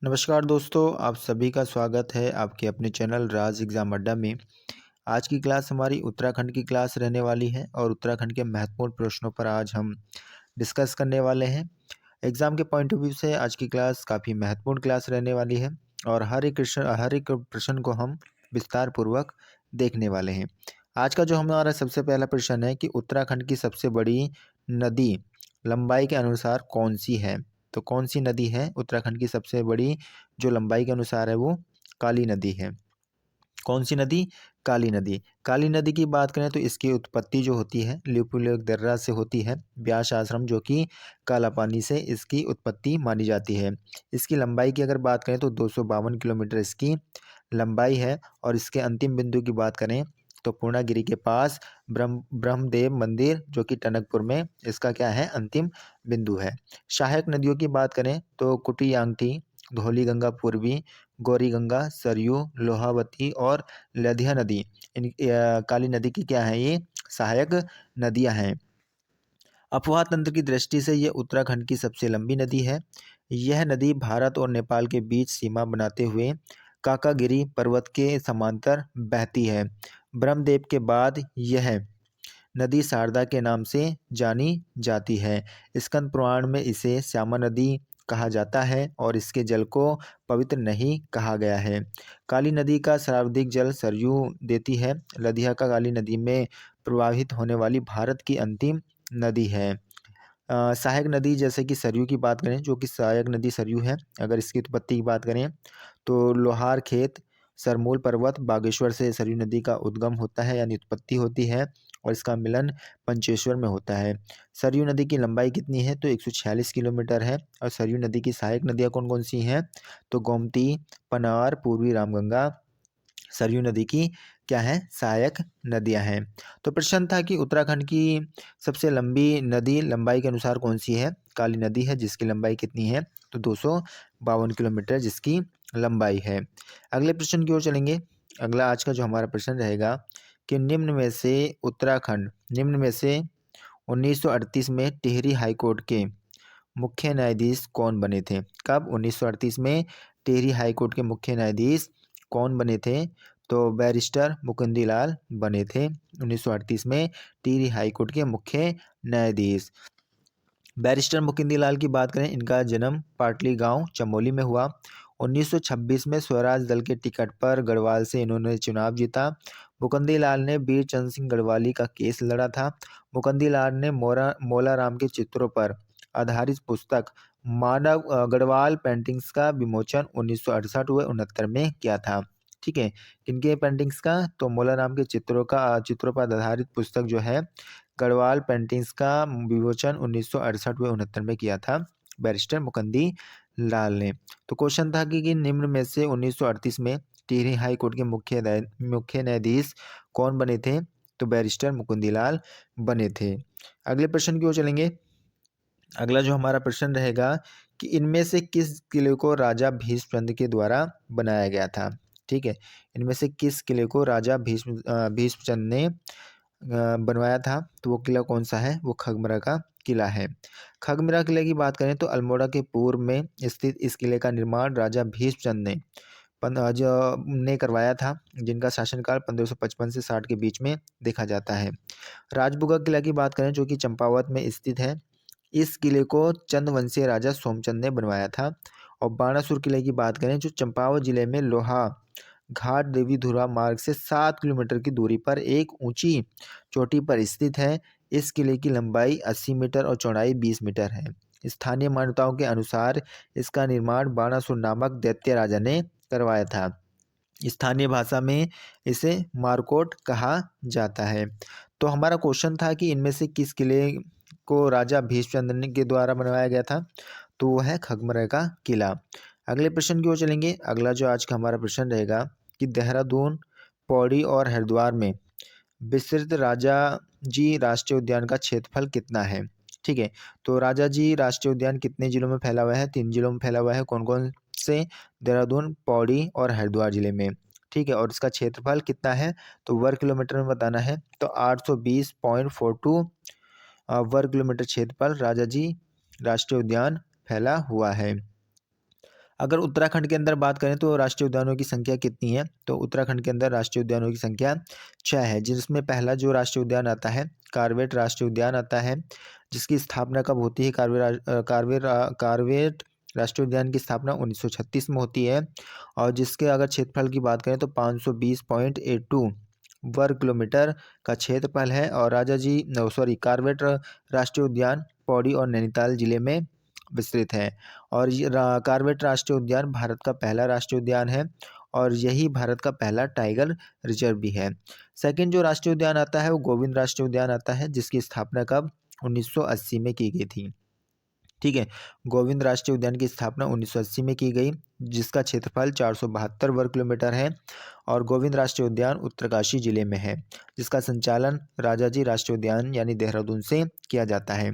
नमस्कार दोस्तों, आप सभी का स्वागत है आपके अपने चैनल राज एग्ज़ाम अड्डा में। आज की क्लास हमारी उत्तराखंड की क्लास रहने वाली है और उत्तराखंड के महत्वपूर्ण प्रश्नों पर आज हम डिस्कस करने वाले हैं। एग्ज़ाम के पॉइंट ऑफ व्यू से आज की क्लास काफ़ी महत्वपूर्ण क्लास रहने वाली है और हर एक प्रश्न को हम विस्तार पूर्वक देखने वाले हैं। आज का जो हमारा सबसे पहला प्रश्न है कि उत्तराखंड की सबसे बड़ी नदी लंबाई के अनुसार कौन सी है? तो कौन सी नदी है उत्तराखंड की सबसे बड़ी जो लंबाई के अनुसार है वो काली नदी है। कौन सी नदी? काली नदी। काली नदी की बात करें तो इसकी उत्पत्ति जो होती है लिपुलेख दर्रा से होती है। ब्यास आश्रम जो कि काला पानी से इसकी उत्पत्ति मानी जाती है। इसकी लंबाई की अगर बात करें तो 252 किलोमीटर इसकी लंबाई है और इसके अंतिम बिंदु की बात करें तो पूर्णागिरि के पास ब्रह्मदेव मंदिर जो कि टनकपुर में इसका क्या है अंतिम बिंदु है। सहायक नदियों की बात करें तो कुटियांगटी, धौलीगंगा पूर्वी, गौरीगंगा, सरयू, लोहावती और लधिया नदी काली नदी की क्या है ये सहायक नदियां हैं। अफवाह तंत्र की दृष्टि से यह उत्तराखंड की सबसे लंबी नदी है। यह नदी भारत और नेपाल के बीच सीमा बनाते हुए काकागिरी पर्वत के समांतर बहती है। ब्रह्मदेव के बाद यह नदी शारदा के नाम से जानी जाती है। स्कंद पुराण में इसे श्यामा नदी कहा जाता है और इसके जल को पवित्र नहीं कहा गया है। काली नदी का सर्वाधिक जल सरयू देती है। लधिया का काली नदी में प्रवाहित होने वाली भारत की अंतिम नदी है। सहायक नदी जैसे कि सरयू की बात करें जो कि सहायक नदी सरयू है। अगर इसकी उत्पत्ति की बात करें तो लोहार खेत, सरमूल पर्वत, बागेश्वर से सरयू नदी का उद्गम होता है यानी उत्पत्ति होती है और इसका मिलन पंचेश्वर में होता है। सरयू नदी की लंबाई कितनी है? तो 146 किलोमीटर है। और सरयू नदी की सहायक नदियाँ कौन कौन सी हैं? तो गोमती, पनार, पूर्वी रामगंगा सरयू नदी की क्या है सहायक नदियां हैं। तो प्रश्न था कि उत्तराखंड की सबसे लंबी नदी लंबाई के अनुसार कौन सी है? काली नदी है जिसकी लंबाई कितनी है? तो 252 किलोमीटर जिसकी लंबाई है। अगले प्रश्न की ओर चलेंगे। अगला आज का जो हमारा प्रश्न रहेगा कि निम्न में से 1938 में टिहरी हाईकोर्ट के मुख्य न्यायाधीश कौन बने थे? कब? 1938 में टिहरी हाईकोर्ट के मुख्य न्यायाधीश कौन बने थे? तो बैरिस्टर मुकुंदीलाल बने थे 1938 में टिहरी हाईकोर्ट के मुख्य न्यायाधीश। बैरिस्टर मुकुंदीलाल की बात करें इनका जन्म पाटली गांव चमोली में हुआ। 1926 में स्वराज दल के टिकट पर गढ़वाल से इन्होंने चुनाव जीता। मुकुंदीलाल ने वीर चंद सिंह गढ़वाली का केस लड़ा था। मुकुंदीलाल ने मोलाराम के चित्रों पर आधारित पुस्तक मानव गढ़वाल पेंटिंग्स का विमोचन 1968 व 69 में किया था। ठीक है, किनके पेंटिंग्स का? तो मोलाराम के चित्रों पर आधारित पुस्तक जो है गढ़वाल पेंटिंग्स का विमोचन 1968 व 69 में किया था बैरिस्टर मुकुंदी लाल ने। तो क्वेश्चन था कि निम्न में से 1938 में टिहरी हाई कोर्ट के मुख्य न्यायाधीश कौन बने थे? तो बैरिस्टर मुकुंदीलाल बने थे। अगले प्रश्न की ओर चलेंगे। अगला जो हमारा प्रश्न रहेगा कि इनमें से किस किले को राजा भीष्मचंद्र के द्वारा बनाया गया था? ठीक है, इनमें से किस किले को राजा भीष्मचंद्र ने बनवाया था? तो वो किला कौन सा है? वो खगमरा का किला है। खगमरा किले की बात करें तो अल्मोड़ा के पूर्व में स्थित इस किले का निर्माण राजा भीष्मचंद्र ने करवाया था जिनका शासनकाल 1555 से 60 के बीच में देखा जाता है। राजबुगा किला की बात करें जो कि चंपावत में स्थित है। इस किले को चंदवंशीय राजा सोमचंद ने बनवाया था। और बाणासुर किले की बात करें जो चंपावत जिले में लोहा घाट देवी धुरा मार्ग से 7 किलोमीटर की दूरी पर एक ऊंची चोटी पर स्थित है। इस किले की लंबाई 80 मीटर और चौड़ाई 20 मीटर है। स्थानीय मान्यताओं के अनुसार इसका निर्माण बाणासुर नामक दैत्य राजा ने करवाया था। स्थानीय भाषा में इसे मारकोट कहा जाता है। तो हमारा क्वेश्चन था कि इनमें से किस किले को राजा भीष्मचंद्र के द्वारा बनवाया गया था? तो वो है खगमरा का किला। अगले प्रश्न की ओर चलेंगे। अगला जो आज का हमारा प्रश्न रहेगा कि देहरादून, पौड़ी और हरिद्वार में विस्तृत राजा जी राष्ट्रीय उद्यान का क्षेत्रफल कितना है? ठीक है, तो राजा जी राष्ट्रीय उद्यान कितने जिलों में फैला हुआ है? 3 जिलों में फैला हुआ है। कौन कौन से? देहरादून, पौड़ी और हरिद्वार जिले में। ठीक है, और इसका क्षेत्रफल कितना है? तो वर्ग किलोमीटर में बताना है। तो 820.42 वर्ग किलोमीटर क्षेत्रफल राजा जी राष्ट्रीय उद्यान फैला हुआ है। अगर उत्तराखंड के अंदर बात करें तो राष्ट्रीय उद्यानों की संख्या कितनी है, तो उत्तराखंड के अंदर राष्ट्रीय उद्यानों की संख्या 6 है, जिसमें पहला जो राष्ट्रीय उद्यान आता है कार्बेट राष्ट्रीय उद्यान आता है, जिसकी स्थापना कब होती है। कार्बेट राष्ट्रीय उद्यान की स्थापना 1936 में होती है और जिसके अगर क्षेत्रफल की बात करें तो 520.82 वर्ग किलोमीटर का क्षेत्रफल है। और कार्बेट राष्ट्रीय उद्यान पौड़ी और नैनीताल जिले में विस्तृत है। और ये कार्बेट राष्ट्रीय उद्यान भारत का पहला राष्ट्रीय उद्यान है और यही भारत का पहला टाइगर रिजर्व भी है। सेकंड जो राष्ट्रीय उद्यान आता है वो गोविंद राष्ट्रीय उद्यान आता है, जिसकी स्थापना कब 1980 में की गई थी। ठीक है, गोविंद राष्ट्रीय उद्यान की स्थापना 1980 में की गई, जिसका क्षेत्रफल 472 वर्ग किलोमीटर है और गोविंद राष्ट्रीय उद्यान उत्तरकाशी जिले में है, जिसका संचालन राजाजी राष्ट्रीय उद्यान यानी देहरादून से किया जाता है।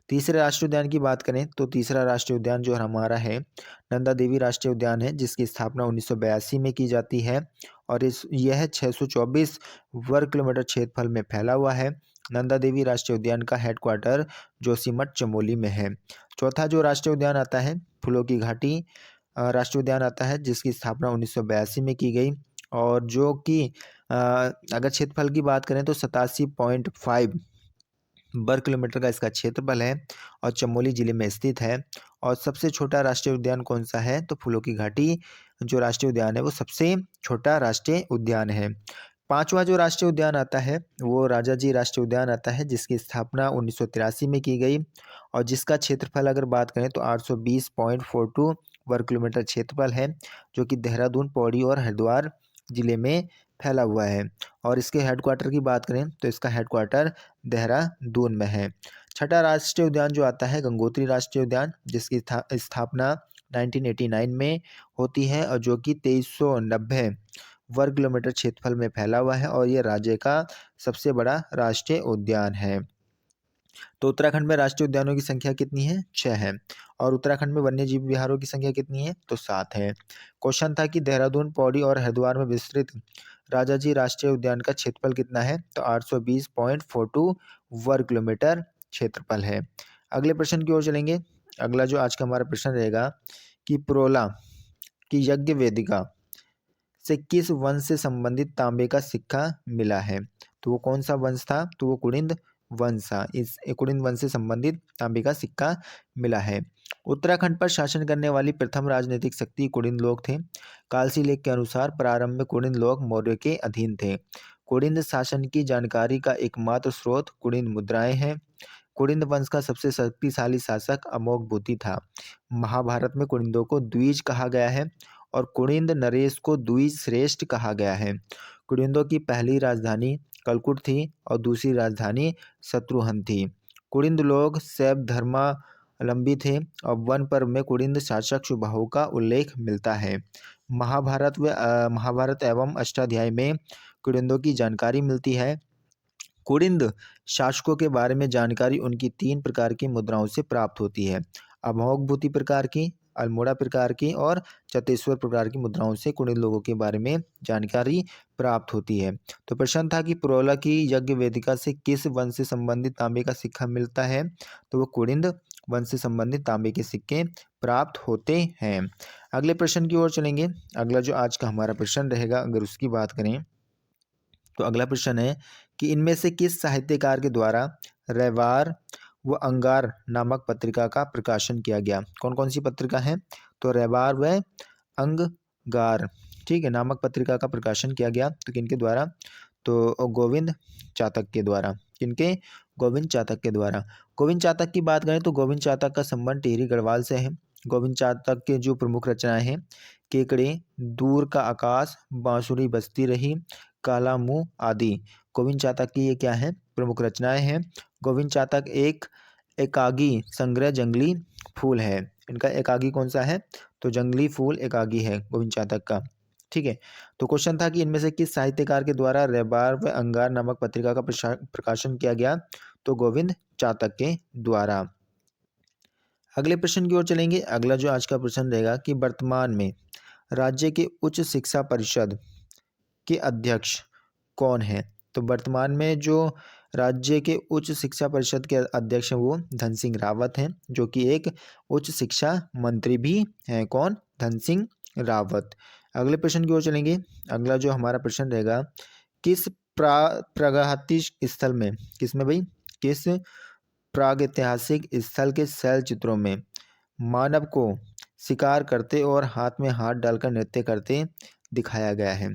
तीसरे राष्ट्रीय उद्यान की बात करें तो तीसरा राष्ट्रीय उद्यान जो हमारा है नंदा देवी राष्ट्रीय उद्यान है, जिसकी स्थापना 1982 में की जाती है और यह 624 वर्ग किलोमीटर क्षेत्रफल में फैला हुआ है। नंदा देवी राष्ट्रीय उद्यान का हेडक्वार्टर जोशीमठ चमोली में है। चौथा जो राष्ट्रीय उद्यान आता है फूलों की घाटी राष्ट्रीय उद्यान आता है, जिसकी स्थापना 1982 में की गई और जो कि अगर क्षेत्रफल की बात करें तो 87.5 वर्ग किलोमीटर का इसका क्षेत्रफल है और चमोली जिले में स्थित है। और सबसे छोटा राष्ट्रीय उद्यान कौन सा है, तो फूलों की घाटी जो राष्ट्रीय उद्यान है वो सबसे छोटा राष्ट्रीय उद्यान है। पांचवा जो राष्ट्रीय उद्यान आता है वो राजाजी राष्ट्रीय उद्यान आता है, जिसकी स्थापना 1983 में की गई और जिसका क्षेत्रफल अगर बात करें तो 820.42 वर्ग किलोमीटर क्षेत्रफल है, जो कि देहरादून पौड़ी और हरिद्वार जिले में फैला हुआ है। और इसके हेडक्वार्टर की बात करें तो इसका हेडक्वार्टर देहरादून में है। छठा राष्ट्रीय उद्यान जो आता है गंगोत्री राष्ट्रीय उद्यान, जिसकी स्थापना 1989 में होती है और जो कि 2390 वर्ग किलोमीटर क्षेत्रफल में फैला हुआ है और यह राज्य का सबसे बड़ा राष्ट्रीय उद्यान है। तो उत्तराखंड में राष्ट्रीय उद्यानों की संख्या कितनी है, 6 है। और उत्तराखंड में वन्य जीव विहारों की संख्या कितनी है, तो 7 है। क्वेश्चन था कि देहरादून पौड़ी और हरिद्वार में विस्तृत राजाजी राष्ट्रीय उद्यान का क्षेत्रफल कितना है, तो 820.42 वर्ग किलोमीटर क्षेत्रफल है। अगले प्रश्न की ओर चलेंगे। अगला जो आज का हमारा प्रश्न रहेगा कि प्रोला की यज्ञ वेदिका से किस वंश से संबंधित तांबे का सिक्का मिला है, तो वो कौन सा वंश था, तो वो कुड़िंद वंश था। इस कुड़िंद वंश से संबंधित तांबे का सिक्का मिला है। उत्तराखंड पर शासन करने वाली प्रथम राजनीतिक शक्ति कुड़िंद लोग थे। कालसी लेख के अनुसार प्रारंभ में कुड़िंद लोग मौर्य के अधीन थे। कुड़िंद शासन की जानकारी का एकमात्र स्रोत कुड़िंद मुद्राएं हैं। कुड़िंद वंश का सबसे शक्तिशाली शासक अमोघभूति था। महाभारत में कुड़िंदों को द्विज कहा गया है और कुड़िंद नरेश को द्विज श्रेष्ठ कहा गया है। कुड़िंदों की पहली राजधानी कलकुट थी और दूसरी राजधानी शत्रुहन थी। कुड़िंद लोग शैव धर्मावलंबी थे और वन पर्व में कुड़िंद शासक सुबाहु का उल्लेख मिलता है। महाभारत एवं अष्टाध्याय में कुड़िंदों की जानकारी मिलती है। कुड़िंद शासकों के बारे में जानकारी उनकी 3 प्रकार की मुद्राओं से प्राप्त होती है, अमोघभूति प्रकार की, अल्मोड़ा प्रकार की और चतेश्वर प्रकार की मुद्राओं से कुड़िंद लोगों के बारे में जानकारी प्राप्त होती है। तो प्रश्न था कि प्रोला की यज्ञ वेदिका से किस वंश से संबंधित तांबे का सिक्का मिलता है, तो वो कुड़िंद वंश से संबंधित तांबे के सिक्के प्राप्त होते हैं। अगले प्रश्न की ओर चलेंगे। अगला जो आज का हमारा प्रश्न रहेगा अगर उसकी बात करें तो अगला प्रश्न है कि इनमें से किस साहित्यकार के द्वारा रैवार व अंगार नामक पत्रिका का प्रकाशन किया गया। कौन कौन सी पत्रिका है, तो रैवार व अंगार, ठीक है, नामक पत्रिका का प्रकाशन किया गया। तो किनके द्वारा, तो गोविंद चातक के द्वारा। किनके, गोविंद चातक के द्वारा। गोविंद चातक की बात करें तो गोविंद चातक का संबंध टिहरी गढ़वाल से है। गोविंद चातक के जो प्रमुख रचनाएं हैं केकड़े, दूर का आकाश, बांसुरी बजती रही, काला मुंह आदि गोविंद चातक की ये क्या है, प्रमुख रचनाएं हैं। गोविंद चातक एक एकागी संग्रह जंगली फूल है। इनका एकागी कौन सा है, तो जंगली फूल एकागी है गोविंद चातक का। ठीक है, तो क्वेश्चन था कि इनमें से किस साहित्यकार के द्वारा रैबार व अंगार नामक पत्रिका का प्रकाशन किया गया, तो गोविंद चातक के द्वारा। अगले प्रश्न की ओर चलेंगे। अगला जो आज का प्रश्न रहेगा कि वर्तमान में राज्य के उच्च शिक्षा परिषद के अध्यक्ष कौन है, तो वर्तमान में जो राज्य के उच्च शिक्षा परिषद के अध्यक्ष हैं वो धन सिंह रावत हैं, जो कि एक उच्च शिक्षा मंत्री भी हैं। कौन, धन सिंह रावत। अगले प्रश्न की ओर चलेंगे। अगला जो हमारा प्रश्न रहेगा, किस प्रागैतिहासिक स्थल में, किस में भाई, किस प्रागैतिहासिक स्थल के शैल चित्रों में मानव को शिकार करते और हाथ में हाथ डालकर नृत्य करते दिखाया गया है?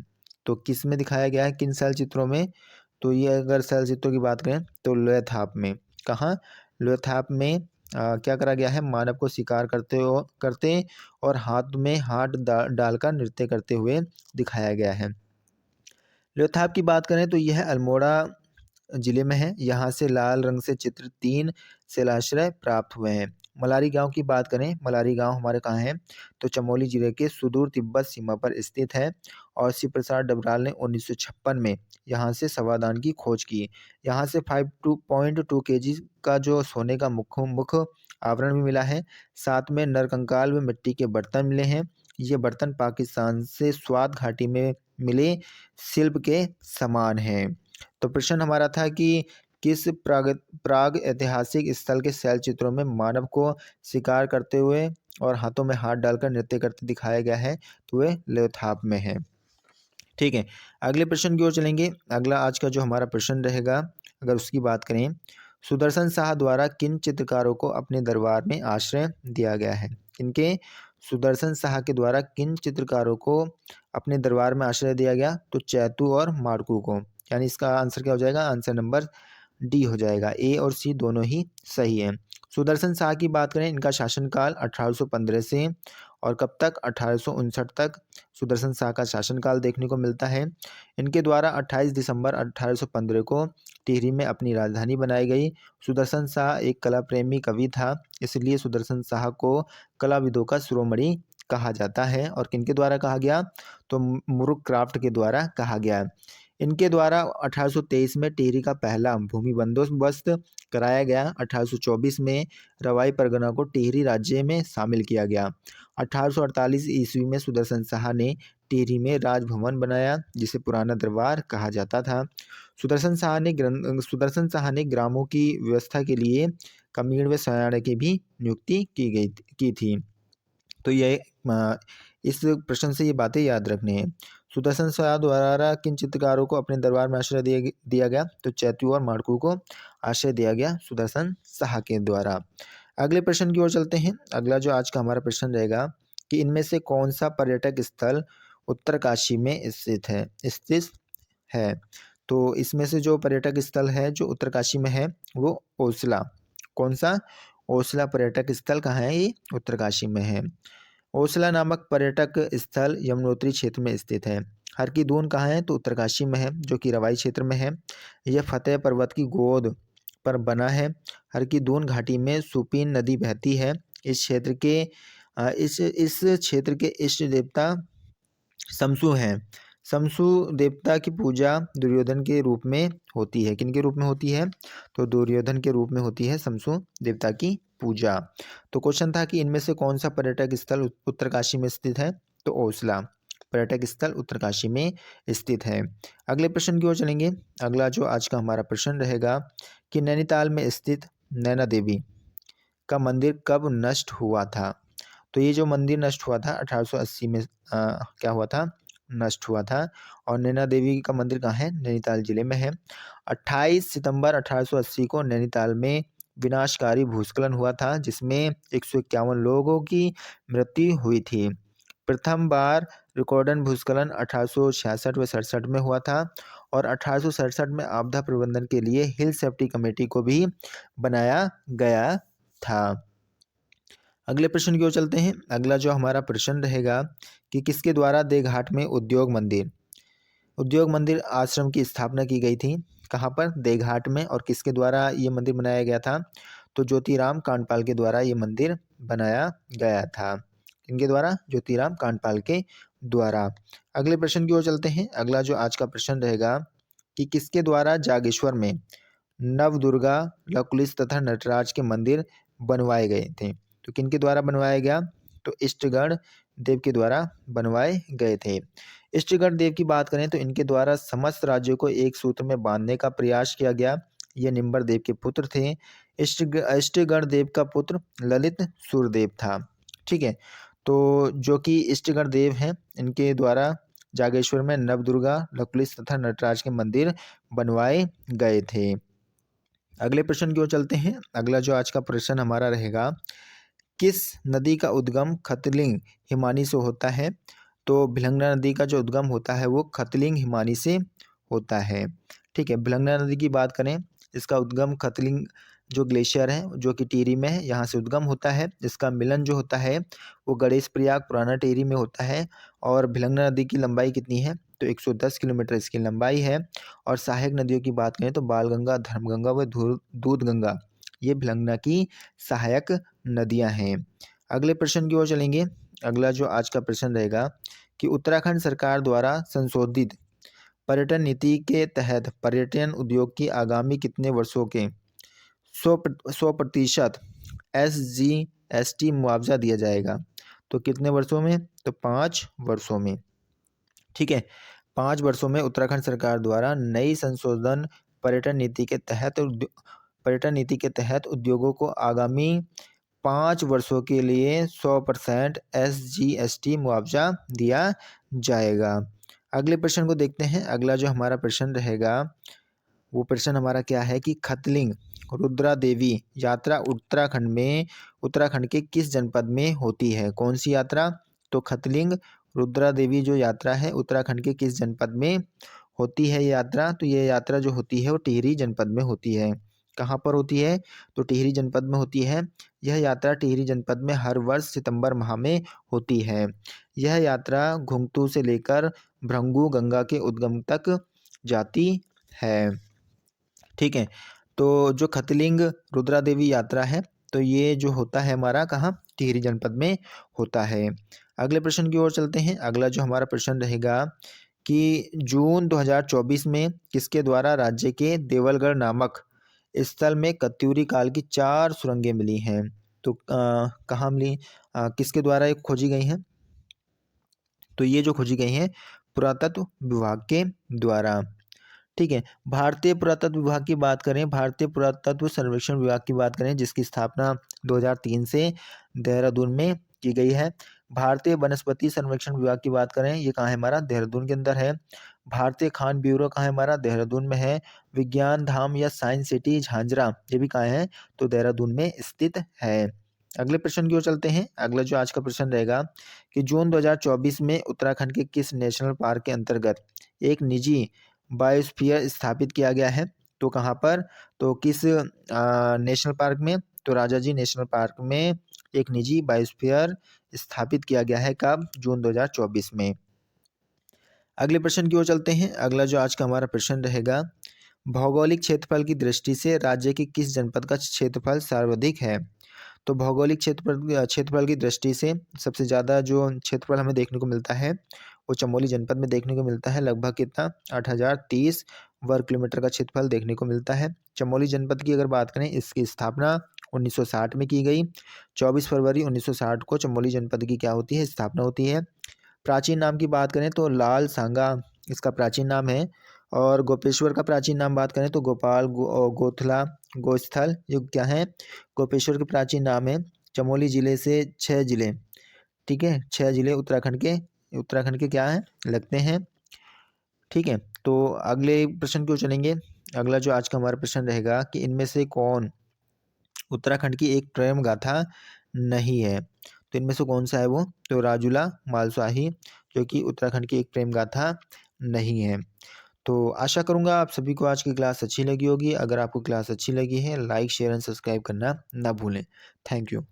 तो किस में दिखाया गया है, किन शैल चित्रों में? तो ये अगर शैल चित्रों की बात करें तो लोयथाप में। कहाँ? लोयथाप में क्या करा गया है, मानव को शिकार करते और हाथ में हाथ डालकर नृत्य करते हुए दिखाया गया है। लोयथाप की बात करें तो यह अल्मोड़ा जिले में है। यहाँ से लाल रंग से चित्र 3 शिलाश्रय प्राप्त हुए हैं। मलारी गांव की बात करें, मलारी गांव हमारे कहाँ है, तो चमोली जिले के सुदूर तिब्बत सीमा पर स्थित है। और शिव प्रसाद डबराल ने 1956 में यहाँ से सवादान की खोज की। यहाँ से 5.2 kg का जो सोने का मुख आवरण भी मिला है। साथ में नरकंकाल व मिट्टी के बर्तन मिले हैं। ये बर्तन पाकिस्तान से स्वात घाटी में मिले शिल्प के समान हैं। तो प्रश्न हमारा था कि किस प्राग ऐतिहासिक स्थल के शैल चित्रों में मानव को शिकार करते हुए और हाथों में हाथ डालकर नृत्य करते दिखाया गया है? तो वे लोयथाप में है। ठीक है, अगले प्रश्न की ओर चलेंगे। अगला आज का जो हमारा प्रश्न रहेगा, अगर उसकी बात करें, सुदर्शन शाह द्वारा किन चित्रकारों को अपने दरबार में आश्रय दिया गया है? किनके? सुदर्शन शाह के द्वारा किन चित्रकारों को अपने दरबार में आश्रय दिया गया? तो चैतू और माड़कू को। यानी इसका आंसर क्या हो जाएगा? आंसर नंबर डी हो जाएगा। ए और सी दोनों ही सही है। सुदर्शन शाह की बात करें, इनका शासनकाल 1815 से और कब तक? 1859 तक सुदर्शन शाह का शासनकाल देखने को मिलता है। इनके द्वारा 28 दिसंबर 1815 को टिहरी में अपनी राजधानी बनाई गई। सुदर्शन शाह एक कला प्रेमी कवि था, इसलिए सुदर्शन शाह को कलाविदों का शिरोमणि कहा जाता है। और किनके द्वारा कहा गया? तो मुरुक क्राफ्ट के द्वारा कहा गया। इनके द्वारा 1823 में टिहरी का पहला भूमि बंदोबस्त कराया गया। 1824 में रवाई परगना को टिहरी राज्य में शामिल किया गया। 1848 ईस्वी में सुदर्शन शाह ने टिहरी में राजभवन बनाया, जिसे पुराना दरबार कहा जाता था। सुदर्शन शाह ने ग्रामों की व्यवस्था के लिए कमीण व सयाने की भी नियुक्ति की थी। तो ये इस प्रश्न से ये बातें याद रखनी है। सुदर्शन शाह द्वारा किन चित्रकारों को अपने दरबार में आश्रय दिया गया? तो चैतू और माड़कू को आश्रय दिया गया सुदर्शन शाह के द्वारा। अगले प्रश्न की ओर चलते हैं। अगला जो आज का हमारा प्रश्न रहेगा कि इनमें से कौन सा पर्यटक स्थल उत्तरकाशी में स्थित है? तो इसमें से जो पर्यटक स्थल है जो उत्तरकाशी में है वो ओसला। कौन सा? ओसला पर्यटक स्थल कहाँ है? ये उत्तरकाशी में है। ओसला नामक पर्यटक स्थल यमुनोत्री क्षेत्र में स्थित है। हर की दून कहाँ है? तो उत्तरकाशी में है, जो कि रवाई क्षेत्र में है। यह फतेह पर्वत की गोद पर बना है। हर की दून घाटी में सुपीन नदी बहती है। इस क्षेत्र के इष्ट देवता शमसु हैं। शमसु देवता की पूजा दुर्योधन के रूप में होती है। किन के रूप में होती है? तो दुर्योधन के रूप में होती है शमसु देवता की पूजा। तो क्वेश्चन था कि इनमें से कौन सा पर्यटक स्थल उत्तरकाशी में स्थित है? तो ओसला पर्यटक स्थल उत्तरकाशी में स्थित है। अगले प्रश्न की ओर चलेंगे। अगला जो आज का हमारा प्रश्न रहेगा कि नैनीताल में स्थित नैना देवी का मंदिर कब नष्ट हुआ था? तो ये जो मंदिर नष्ट हुआ था 1880 में क्या हुआ था? नष्ट हुआ था। और नैना देवी का मंदिर कहाँ है? नैनीताल जिले में है। 28 सितंबर 1880 को नैनीताल में विनाशकारी भूस्खलन हुआ था, जिसमें 151 लोगों की मृत्यु हुई थी। प्रथम बार रिकॉर्डन भूस्खलन 1866 व 67 में हुआ था। और 1867 में आपदा प्रबंधन के लिए हिल सेफ्टी कमेटी को भी बनाया गया था। अगले प्रश्न की ओर चलते हैं। अगला जो हमारा प्रश्न रहेगा कि किसके द्वारा देघाट में उद्योग मंदिर आश्रम की स्थापना की गई थी? कहाँ पर? देघाट में। और किसके द्वारा ये मंदिर बनाया गया था? तो ज्योतिराम कांडपाल के द्वारा ये मंदिर बनाया गया था। इनके द्वारा? ज्योतिराम कांडपाल के द्वारा। अगले प्रश्न की ओर चलते हैं। अगला जो आज का प्रश्न रहेगा कि किसके द्वारा जागेश्वर में नवदुर्गा, लकुलिश तथा नटराज के मंदिर बनवाए गए थे? तो किनके द्वारा बनवाया गया? तो इष्टगण देव के द्वारा बनवाए गए थे। इष्टगण देव की बात करें तो इनके द्वारा समस्त राज्यों को एक सूत्र में बांधने का प्रयास किया गया। ये निम्बर देव के पुत्र थे। इष्टगण देव का पुत्र ललित सूर्यदेव था। ठीक है, तो जो कि इष्टगण देव हैं, इनके द्वारा जागेश्वर में नवदुर्गा, लकुलिश तथा नटराज के मंदिर बनवाए गए थे। अगले प्रश्न की ओर चलते हैं। अगला जो आज का प्रश्न हमारा रहेगा, किस नदी का उद्गम खतलिंग हिमानी से होता है? तो भिलंगना नदी का जो उद्गम होता है वो खतलिंग हिमानी से होता है। ठीक है, भिलंगना नदी की बात करें, इसका उद्गम खतलिंग जो ग्लेशियर है जो कि टिहरी में है, यहाँ से उद्गम होता है। इसका मिलन जो होता है वो गणेश प्रयाग पुराना टिहरी में होता है। और भिलंगना नदी की लंबाई कितनी है? तो 110 किलोमीटर इसकी लंबाई है। और सहायक नदियों की बात करें तो बालगंगा, धर्मगंगा व दूधगंगा, ये भिलंगना की सहायक नदियां हैं। अगले प्रश्न की ओर चलेंगे। अगला जो आज का प्रश्न रहेगा कि उत्तराखंड सरकार द्वारा संशोधित पर्यटन नीति के तहत पर्यटन उद्योग की आगामी कितने वर्षों के 100% SGST मुआवजा दिया जाएगा? तो कितने वर्षों में? तो 5 वर्षों में। ठीक है, 5 वर्षों में उत्तराखंड सरकार द्वारा नई संशोधन पर्यटन नीति के तहत उद्योगों को आगामी 5 वर्षों के लिए 100% SGST मुआवजा दिया जाएगा। अगले प्रश्न को देखते हैं। अगला जो हमारा प्रश्न रहेगा वो प्रश्न हमारा क्या है कि खतलिंग रुद्रा देवी यात्रा उत्तराखंड के किस जनपद में होती है? कौन सी यात्रा? तो खतलिंग रुद्रा देवी जो यात्रा है उत्तराखंड के किस जनपद में होती है ये यात्रा? तो ये यात्रा जो होती है वो टिहरी जनपद में होती है। कहाँ पर होती है? तो टिहरी जनपद में होती है। यह यात्रा टिहरी जनपद में हर वर्ष सितंबर माह में होती है। यह यात्रा घुंगतू से लेकर भृंगू गंगा के उद्गम तक जाती है। ठीक है, तो जो खतलिंग रुद्रा देवी यात्रा है तो ये जो होता है हमारा कहाँ? टिहरी जनपद में होता है। अगले प्रश्न की ओर चलते हैं। अगला जो हमारा प्रश्न रहेगा कि जून 2024 में किसके द्वारा राज्य के देवलगढ़ नामक स्थल में कत्यूरी काल की 4 सुरंगें मिली हैं? तो कहाँ मिली? किसके द्वारा ये खोजी गई हैं? तो ये जो खोजी गई हैं पुरातत्व विभाग के द्वारा। ठीक है, भारतीय पुरातत्व विभाग की बात करें, भारतीय पुरातत्व सर्वेक्षण विभाग की बात करें जिसकी स्थापना 2003 से देहरादून में की गई है। भारतीय वनस्पति सर्वेक्षण विभाग की बात करें, ये कहाँ है हमारा? देहरादून के अंदर है। भारतीय खान ब्यूरो कहाँ है हमारा? देहरादून में है। विज्ञान धाम या साइंस सिटी झांझरा, ये भी कहाँ है? तो देहरादून में स्थित है। अगले प्रश्न की ओर चलते हैं। अगला जो आज का प्रश्न रहेगा कि जून 2024 में उत्तराखंड के किस नेशनल पार्क के अंतर्गत एक निजी बायोस्फीयर स्थापित किया गया है? तो कहाँ पर? तो किस नेशनल पार्क में? तो राजाजी नेशनल पार्क में एक निजी बायोस्फीयर स्थापित किया गया है। कब? जून 2024 में। अगले प्रश्न की ओर चलते हैं। अगला जो आज का हमारा प्रश्न रहेगा, भौगोलिक क्षेत्रफल की दृष्टि से राज्य के किस जनपद का क्षेत्रफल सर्वाधिक है? तो भौगोलिक क्षेत्रफल की दृष्टि से सबसे ज़्यादा जो क्षेत्रफल हमें देखने को मिलता है वो चमोली जनपद में देखने को मिलता है। लगभग कितना? 8030 वर्ग किलोमीटर का क्षेत्रफल देखने को मिलता है। चमोली जनपद की अगर बात करें, इसकी स्थापना 1960 में की गई। 24 फरवरी 1960 को चमोली जनपद की क्या होती है? स्थापना होती है। प्राचीन नाम की बात करें तो लाल सांगा इसका प्राचीन नाम है। और गोपेश्वर का प्राचीन नाम बात करें तो गोपाल गोथला गोस्थल, जो क्या है? गोपेश्वर के प्राचीन नाम है। चमोली जिले से 6 जिले, ठीक है, 6 जिले उत्तराखंड के क्या हैं? लगते हैं। ठीक है, तो अगले प्रश्न की ओर चलेंगे। अगला जो आज का हमारा प्रश्न रहेगा कि इनमें से कौन उत्तराखंड की एक प्रेम गाथा नहीं है? तो इनमें से कौन सा है वो? तो राजूला मालसाही, जो कि उत्तराखंड की एक प्रेम गाथा नहीं है। तो आशा करूँगा आप सभी को आज की क्लास अच्छी लगी होगी। अगर आपको क्लास अच्छी लगी है, लाइक शेयर एंड सब्सक्राइब करना ना भूलें। Thank you.